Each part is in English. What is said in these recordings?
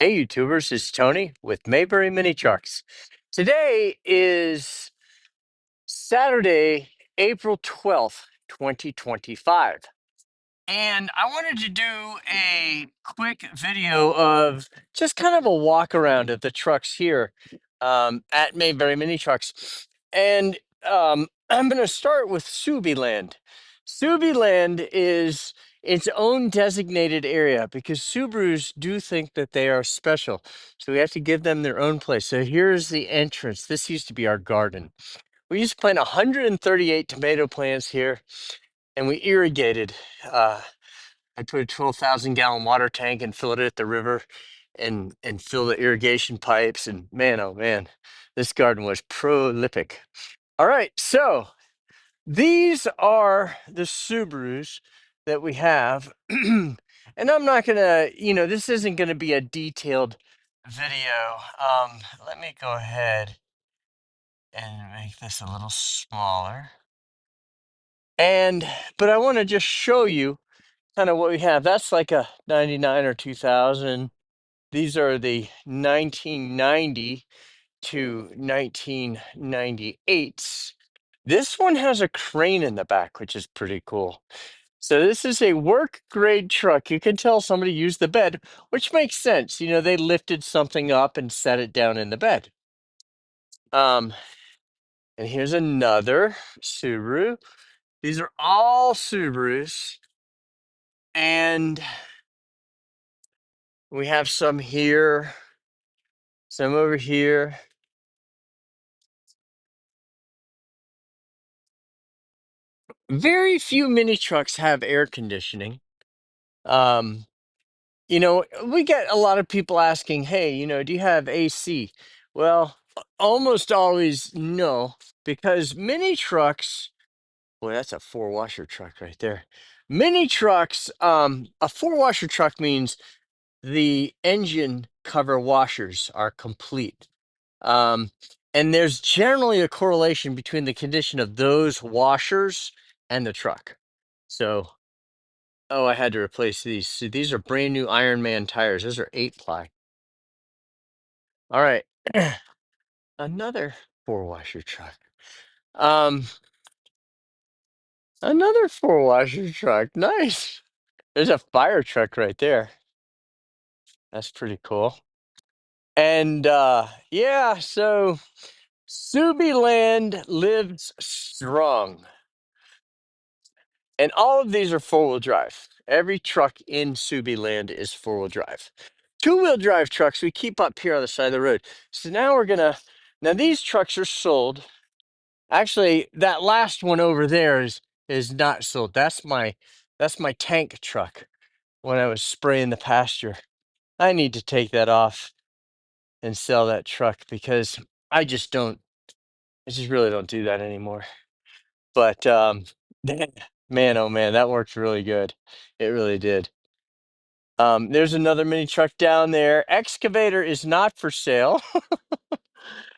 Hey YouTubers, it's Tony with Mayberry Mini Trucks. Today is Saturday, April 12th, 2025. And I wanted to do a quick video of just kind of a walk around of the trucks here at Mayberry Mini Trucks. And I'm going to start with Subiland. Subiland is its own designated area because Subarus do think that they are special. So we have to give them their own place. So here's the entrance. This used to be our garden. We used to plant 138 tomato plants here, and we irrigated. I put a 12,000 gallon water tank and fill it at the river and fill the irrigation pipes. And man, oh man, this garden was prolific. All right, so these are the Subarus that we have. And I'm not gonna, this isn't gonna be a detailed video. Let me go ahead and make this a little smaller. But I want to just show you kind of what we have. That's like a 99 or 2000. These are the 1990 to 1998s. This one has a crane in the back, which is pretty cool. So this is a work grade truck. You can tell somebody used the bed, which makes sense. They lifted something up and set it down in the bed. And here's another Subaru. These are all Subarus. And we have some here, some over here. Very few mini trucks have air conditioning. Um, we get a lot of people asking, hey, do you have AC? Well, almost always no, because mini trucks, boy, that's a four washer truck right there. Mini trucks, a four washer truck means the engine cover washers are complete. Um, and there's generally a correlation between the condition of those washers and the truck. So, oh, I had to replace these. See, these are brand new Iron Man tires. Those are 8-ply. All right. Another four washer truck. Um, another four washer truck. Nice. There's a fire truck right there. That's pretty cool. And yeah, so Subiland lives strong. And all of these are four-wheel drive. Every truck in Subiland is four-wheel drive. Two-wheel drive trucks we keep up here on the side of the road. So now these trucks are sold. Actually, that last one over there is not sold. That's my tank truck when I was spraying the pasture. I need to take that off and sell that truck because I just don't I just really don't do that anymore. But man, oh man, that worked really good. It really did. There's another mini truck down there. Excavator is not for sale.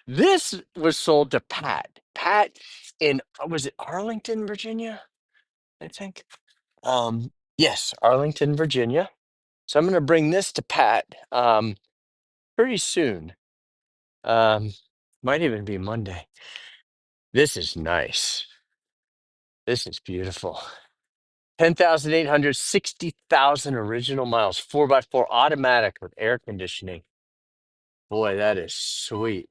This was sold to Pat. Pat in was it Arlington, Virginia? I think. Yes, Arlington, Virginia. So I'm going to bring this to Pat pretty soon. Um, might even be Monday. This is nice. This is beautiful. 10,860,000 original miles, 4x4 automatic with air conditioning. Boy, that is sweet.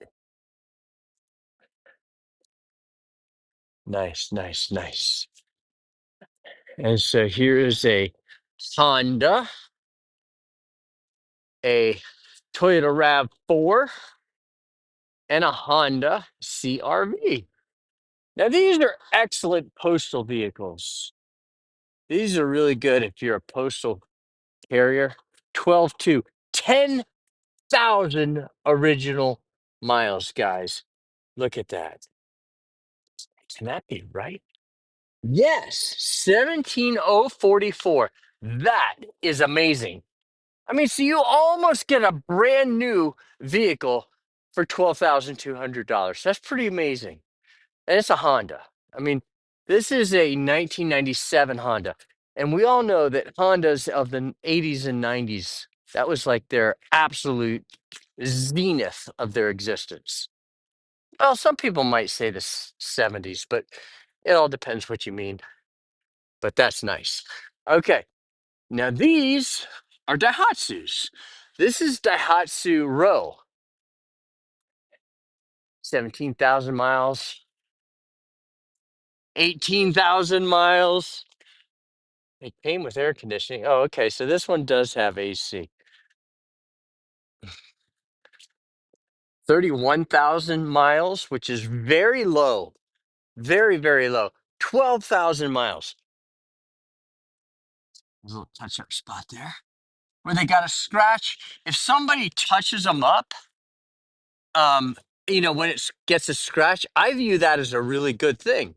Nice, nice, nice. And so here is a Honda, a Toyota RAV4, and a Honda CRV. Now, these are excellent postal vehicles. These are really good if you're a postal carrier. 12 to 10,000 original miles, guys. Look at that. Can that be right? Yes, 17,044. That is amazing. I mean, so you almost get a brand new vehicle for $12,200. That's pretty amazing. And it's a Honda. I mean, this is a 1997 Honda. And we all know that Hondas of the 80s and 90s That was like their absolute zenith of their existence. Well, some people might say the 70s, but it all depends what you mean. But that's nice. Okay. Now these are Daihatsus. This is Daihatsu Row, 17,000 miles, 18,000 miles. It came with air conditioning. Oh, okay. So this one does have AC. 31,000 miles, which is very low. Very, very low. 12,000 miles. There's a little touch up spot there where they got a scratch. If somebody touches them up, um, when it gets a scratch, I view that as a really good thing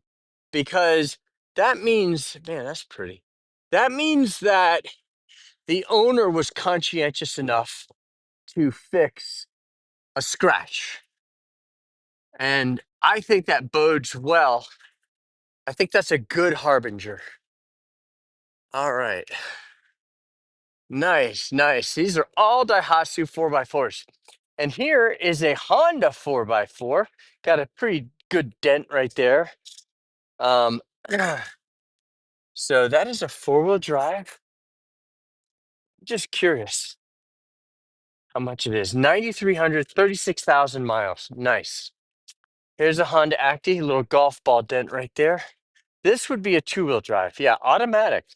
because that means, man, that's pretty. That means that the owner was conscientious enough to fix a scratch. And I think that bodes well. I think that's a good harbinger. All right. Nice, nice. These are all Daihatsu 4x4s. And here is a Honda 4x4. Got a pretty good dent right there. Um, so that is a four-wheel drive. Just curious how much it is. 9,300, 36,000 miles. Nice. Here's a Honda Acti, little golf ball dent right there. This would be a two-wheel drive. Yeah, automatic.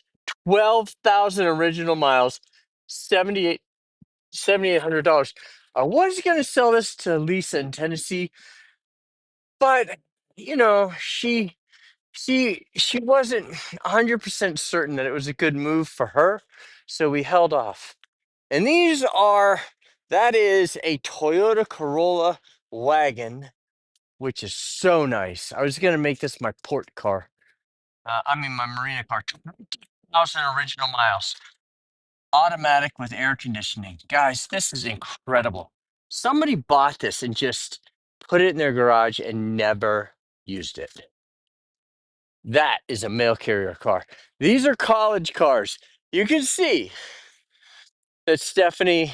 12,000 original miles, 7,800. I was going to sell this to Lisa in Tennessee, but she wasn't 100% certain that it was a good move for her, so we held off. And that is a Toyota Corolla wagon, which is so nice. I was going to make this my port car. My marina car. 20,000 original miles. Automatic with air conditioning. Guys, this is incredible. Somebody bought this and just put it in their garage and never used it. That is a mail carrier car. These are college cars. You can see that Stephanie,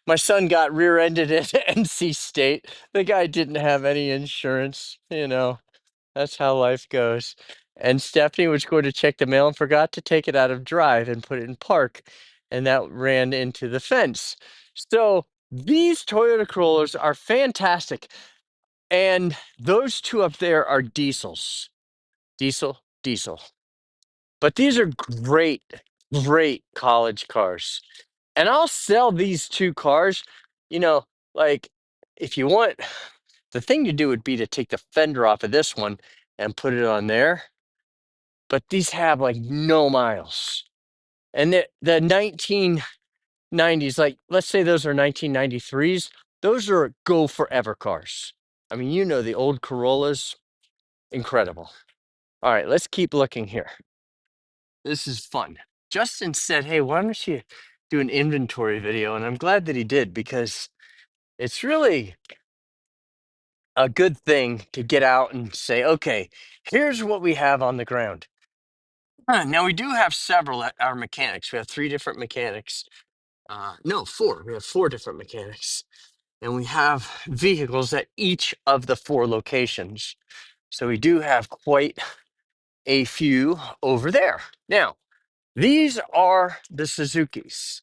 my son got rear-ended at NC State. The guy didn't have any insurance. That's how life goes. And Stephanie was going to check the mail and forgot to take it out of drive and put it in park. And that ran into the fence. So these Toyota Corollas are fantastic. And those two up there are diesels. Diesel. But these are great, great college cars. And I'll sell these two cars. You know, like if you want, the thing to do would be to take the fender off of this one and put it on there. But these have like no miles. And the 1990s, like let's say those are 1993s, those are go forever cars. I mean, the old Corollas, incredible. All right, let's keep looking here. This is fun. Justin said, hey, why don't you do an inventory video? And I'm glad that he did because it's really a good thing to get out and say, okay, here's what we have on the ground. Now, we do have several at our mechanics. We have three different mechanics. No, four. We have four different mechanics. And we have vehicles at each of the four locations. So we do have quite a few over there. Now, these are the Suzukis.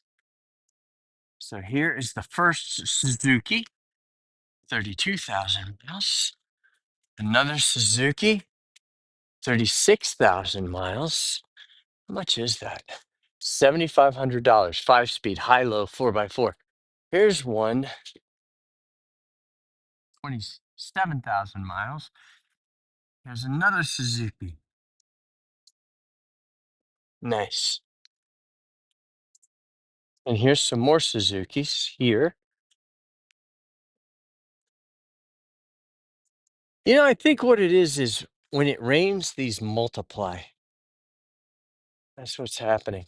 So here is the first Suzuki, 32,000 miles. Another Suzuki, 36,000 miles. How much is that? $7,500, 5-speed, high-low, 4x4. Here's one, 27,000 miles. Here's another Suzuki. Nice. And here's some more Suzukis here. I think what it is when it rains, these multiply. That's what's happening.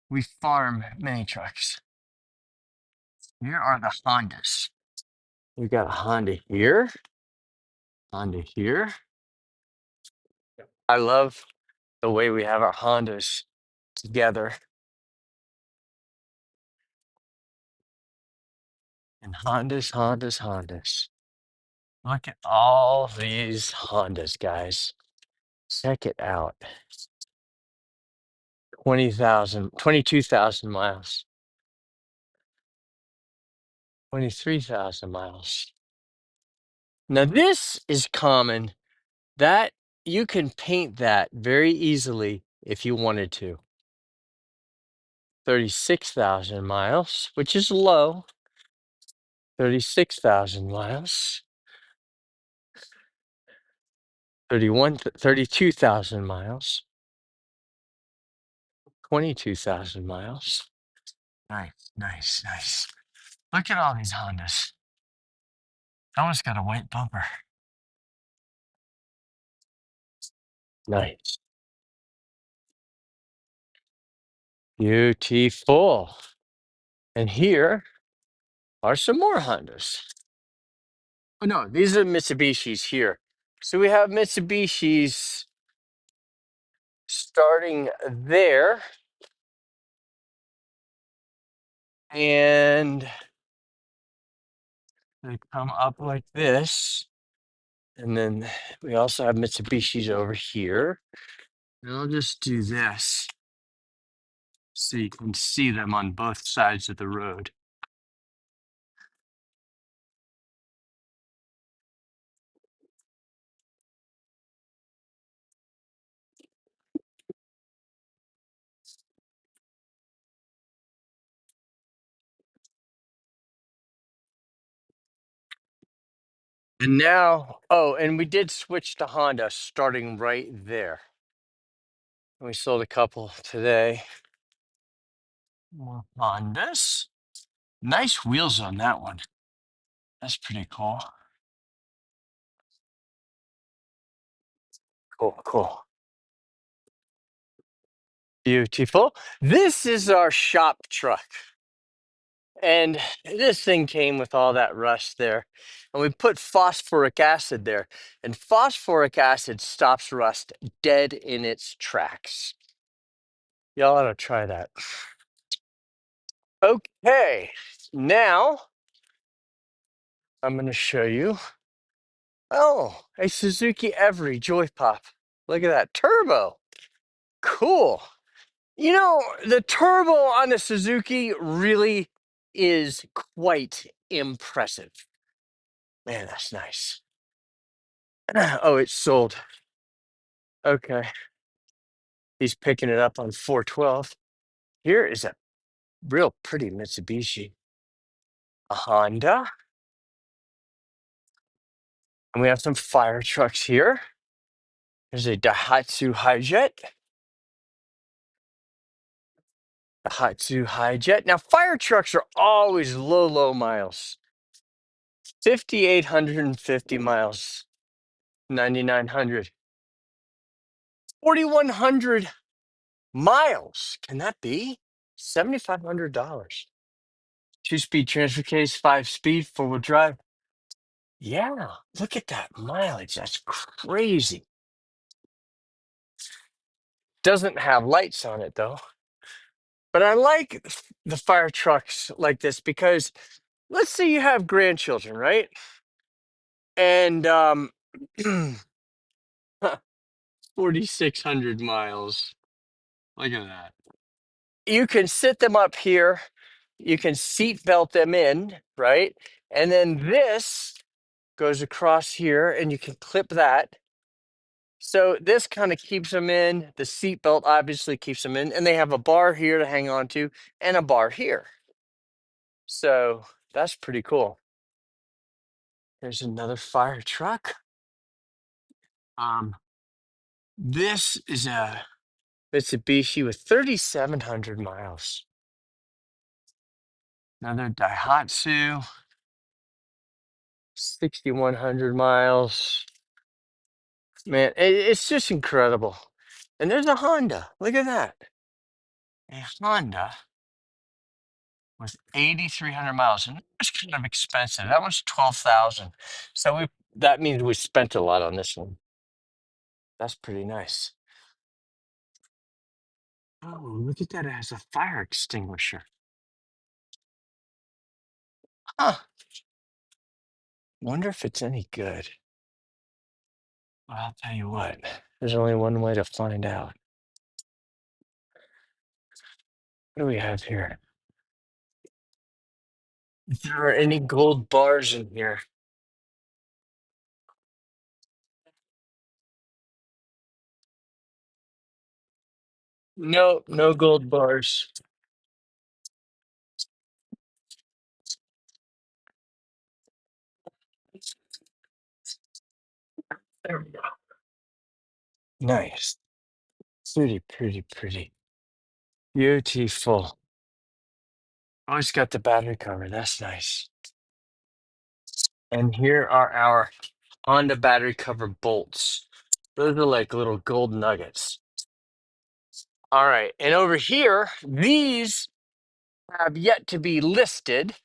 We farm mini trucks. Here are the Hondas. We got a Honda here. Honda here. I love the way we have our Hondas together. And Hondas, Hondas, Hondas. Look at all these Hondas, guys. Check it out. 20,000, 22,000 miles, 23,000 miles. Now, this is common that you can paint that very easily if you wanted to. 36,000 miles, which is low. 36,000 miles. 32,000 miles. 22,000 miles. Nice, nice, nice. Look at all these Hondas. That one's got a white bumper. Nice. Beautiful. And here are some more Hondas. Oh, no, these are Mitsubishis here. So we have Mitsubishis starting there. And they come up like this. And then we also have Mitsubishis over here. And I'll just do this so you can see them on both sides of the road. And now, oh, and we did switch to Honda starting right there. We sold a couple today. More Hondas. Nice wheels on that one. That's pretty cool. Cool, cool. Beautiful. This is our shop truck. And this thing came with all that rust there. And we put phosphoric acid there. And phosphoric acid stops rust dead in its tracks. Y'all ought to try that. Okay. Now I'm going to show you. Oh, a Suzuki Every Joy Pop. Look at that. Turbo. Cool. You know, the turbo on the Suzuki really is quite impressive. Man, that's nice. Oh, it's sold. Okay. He's picking it up on 412. Here is a real pretty Mitsubishi. A Honda. And we have some fire trucks here. There's a Daihatsu Hijet. Daihatsu Hijet. Now, fire trucks are always low, low miles. 5,850 miles. 9,900. 4,100 miles. Can that be? $7,500. Two-speed transfer case, 5-speed, four-wheel drive. Yeah, look at that mileage. That's crazy. Doesn't have lights on it though. But I like the fire trucks like this because let's say you have grandchildren, right? And 4,600 miles. Look at that. You can sit them up here. You can seat belt them in, right? And then this goes across here and you can clip that. So this kind of keeps them in. The seat belt obviously keeps them in. And they have a bar here to hang on to and a bar here. So that's pretty cool. There's another fire truck. This is a Mitsubishi with 3,700 miles. Another Daihatsu, 6,100 miles. Man, it's just incredible. And there's a Honda. Look at that. A Honda with 8,300 miles. And that's kind of expensive. That was 12,000. So that means we spent a lot on this one. That's pretty nice. Oh, look at that. It has a fire extinguisher. Huh. Wonder if it's any good. Well, I'll tell you what, there's only one way to find out. What do we have here? If there are any gold bars in here. No, no gold bars. There we go. Nice. Pretty, pretty, pretty. Beautiful. Always got the battery cover. That's nice. And here are our Honda battery cover bolts. Those are like little gold nuggets. All right. And over here, these have yet to be listed.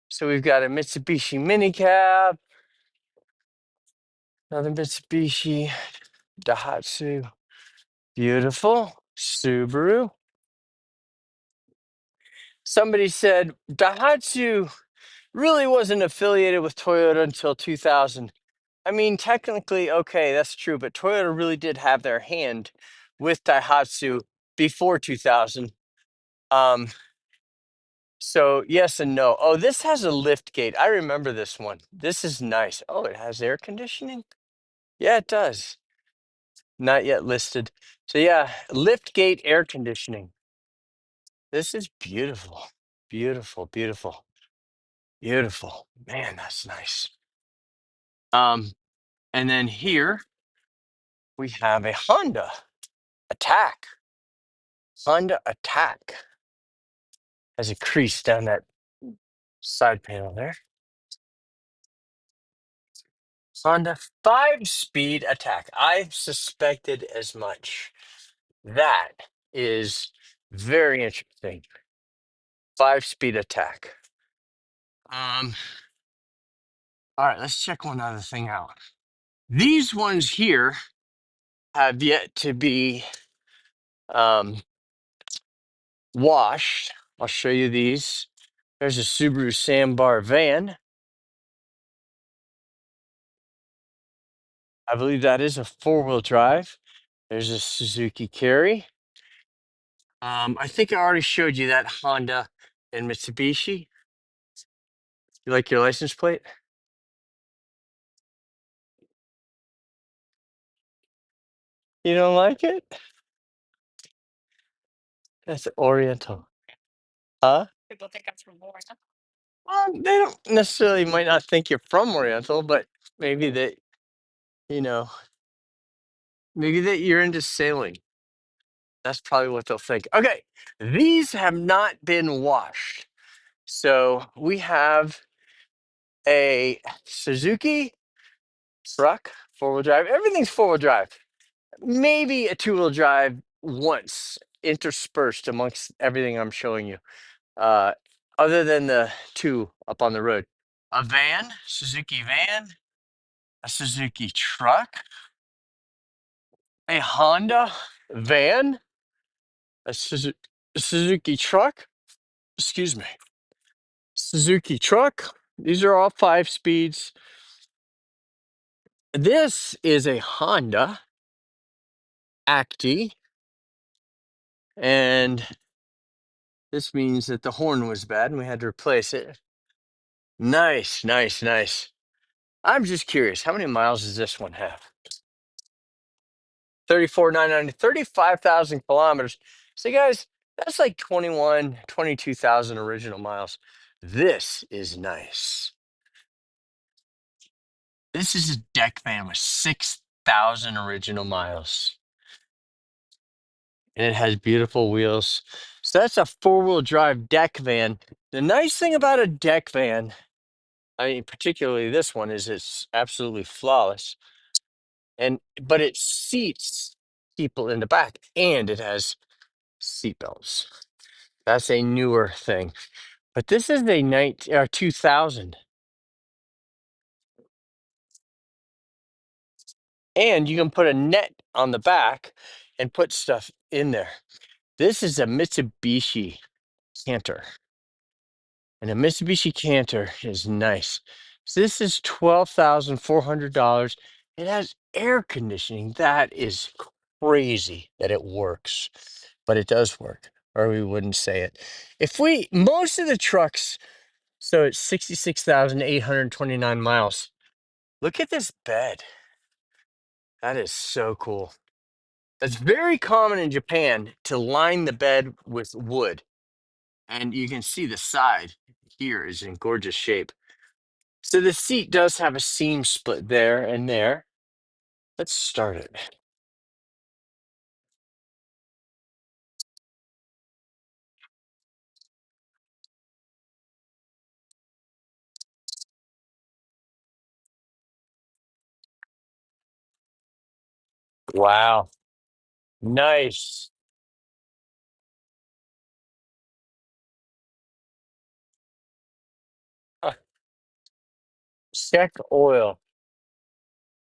So we've got a Mitsubishi mini cab, another Mitsubishi, Daihatsu, beautiful, Subaru. Somebody said Daihatsu really wasn't affiliated with Toyota until 2000. I mean, technically, okay, that's true, but Toyota really did have their hand with Daihatsu before 2000. Um, so yes and no. Oh, this has a lift gate. I remember this one. This is nice. Oh, it has air conditioning. Yeah, it does. Not yet listed. So yeah, lift gate air conditioning. This is beautiful. Beautiful, beautiful, beautiful. Man, that's nice. Um, and then here we have a Honda Attack. Honda Attack has a crease down that side panel there. Honda 5-speed Attack. I suspected as much. That is very interesting. 5-speed Attack. All right, let's check one other thing out. These ones here have yet to be um, washed. I'll show you these. There's a Subaru Sandbar van. I believe that is a 4-wheel drive. There's a Suzuki Carry. I think I already showed you that Honda and Mitsubishi. You like your license plate? You don't like it? That's Oriental. Huh? Well, they don't necessarily might not think you're from Oriental, but maybe that, you know, maybe that you're into sailing. That's probably what they'll think. Okay, these have not been washed. So we have a Suzuki truck, 4-wheel drive. Everything's 4-wheel drive. Maybe a 2-wheel drive once interspersed amongst everything I'm showing you. Uh, other than the two up on the road. A van, Suzuki van, a Suzuki truck, a Honda van, a Suzuki truck, excuse me, Suzuki truck. These are all 5 speeds. This is a Honda Acti, and this means that the horn was bad and we had to replace it. Nice, nice, nice. I'm just curious, how many miles does this one have? 34,990, 35,000 kilometers. So, guys, that's like 22,000 original miles. This is nice. This is a deck van with 6,000 original miles. And it has beautiful wheels. So that's a 4-wheel drive deck van. The nice thing about a deck van, I mean, particularly this one, is it's absolutely flawless. But it seats people in the back and it has seatbelts. That's a newer thing. But this is a 2000. And you can put a net on the back and put stuff in there. This is a Mitsubishi Canter. And a Mitsubishi Canter is nice. So this is $12,400. It has air conditioning. That is crazy that it works, but it does work, or we wouldn't say it. Most of the trucks, so it's 66,829 miles. Look at this bed. That is so cool. It's very common in Japan to line the bed with wood. And you can see the side here is in gorgeous shape. So the seat does have a seam split there and there. Let's start it. Wow. Nice. Huh. Check oil.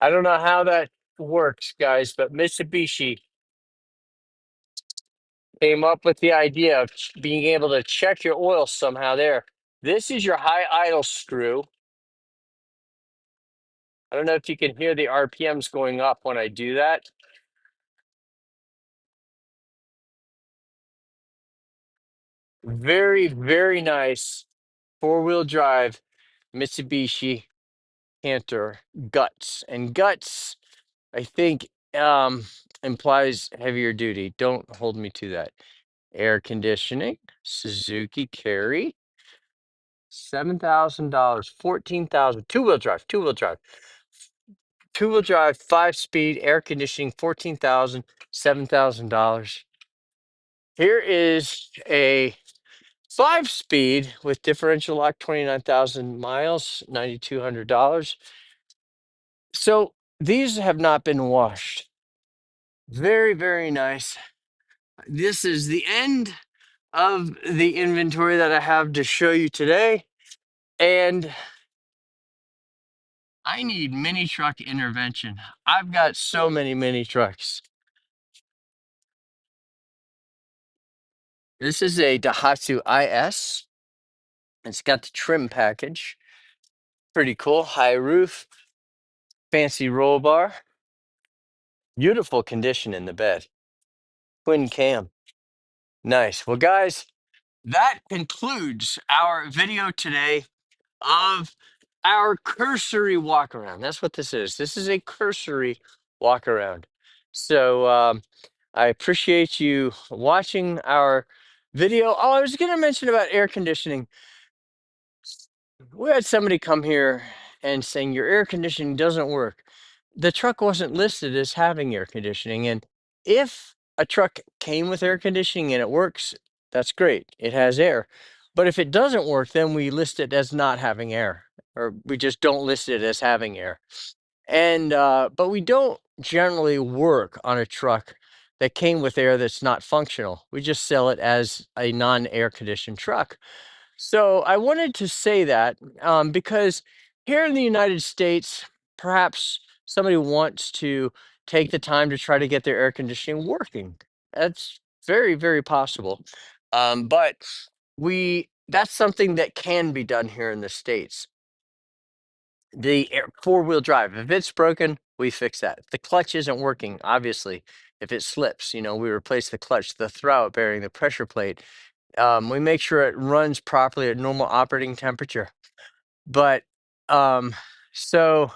I don't know how that works, guys, but Mitsubishi came up with the idea of being able to check your oil somehow there. This is your high idle screw. I don't know if you can hear the RPMs going up when I do that. Very, very nice four-wheel drive Mitsubishi Canter guts. And guts, I think, implies heavier duty. Don't hold me to that. Air conditioning, Suzuki Carry, $7,000, 14,000. Two-wheel drive, two-wheel drive, 5-speed air conditioning, 14,000, $7,000. Here is a 5-speed with differential lock, 29,000 miles, $9,200. So these have not been washed. Very, very nice. This is the end of the inventory that I have to show you today. And I need mini truck intervention. I've got so many mini trucks. This is a Daihatsu IS. It's got the trim package. Pretty cool. High roof, fancy roll bar. Beautiful condition in the bed. Twin cam. Nice. Well, guys, that concludes our video today of our cursory walk around. That's what this is. This is a cursory walk around. So I appreciate you watching our video. Oh, I was going to mention about air conditioning. We had somebody come here and saying your air conditioning doesn't work. The truck wasn't listed as having air conditioning. And if a truck came with air conditioning and it works, that's great. It has air. But if it doesn't work, then we list it as not having air, or we just don't list it as having air. And but we don't generally work on a truck that came with air that's not functional. We just sell it as a non-air conditioned truck. So I wanted to say that because here in the United States, perhaps somebody wants to take the time to try to get their air conditioning working. That's very, very possible. But that's something that can be done here in the States. The four-wheel drive, if it's broken, we fix that. If the clutch isn't working, obviously, if it slips, we replace the clutch, the throwout bearing, the pressure plate. We make sure it runs properly at normal operating temperature. But um, so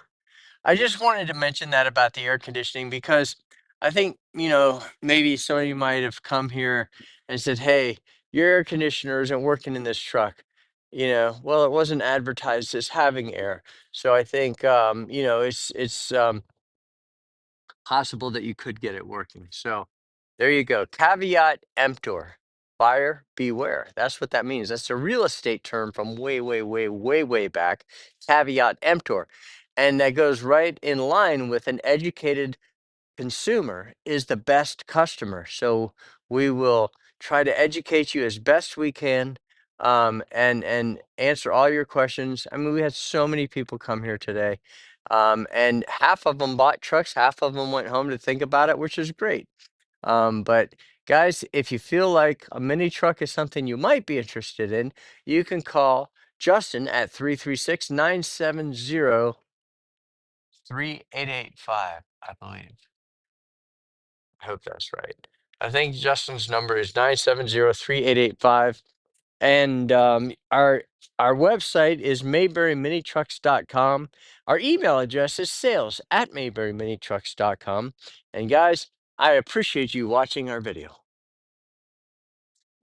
I just wanted to mention that about the air conditioning because I think, maybe some of you might have come here and said, hey, your air conditioner isn't working in this truck. Well, it wasn't advertised as having air. So I think, it's possible that you could get it working. So there you go. Caveat emptor. Buyer beware. That's what that means. That's a real estate term from way, way, way, way, way back. Caveat emptor. And that goes right in line with an educated consumer is the best customer. So we will try to educate you as best we can, and answer all your questions. I mean, we had so many people come here today, and half of them bought trucks, half of them went home to think about it, which is great. But guys, if you feel like a mini truck is something you might be interested in, you can call Justin at 336-970-3885, I believe. I hope that's right. I think Justin's number is 970-3885. And our website is mayberryminitrucks.com. Our email address is sales@mayberryminitrucks.com. And guys, I appreciate you watching our video.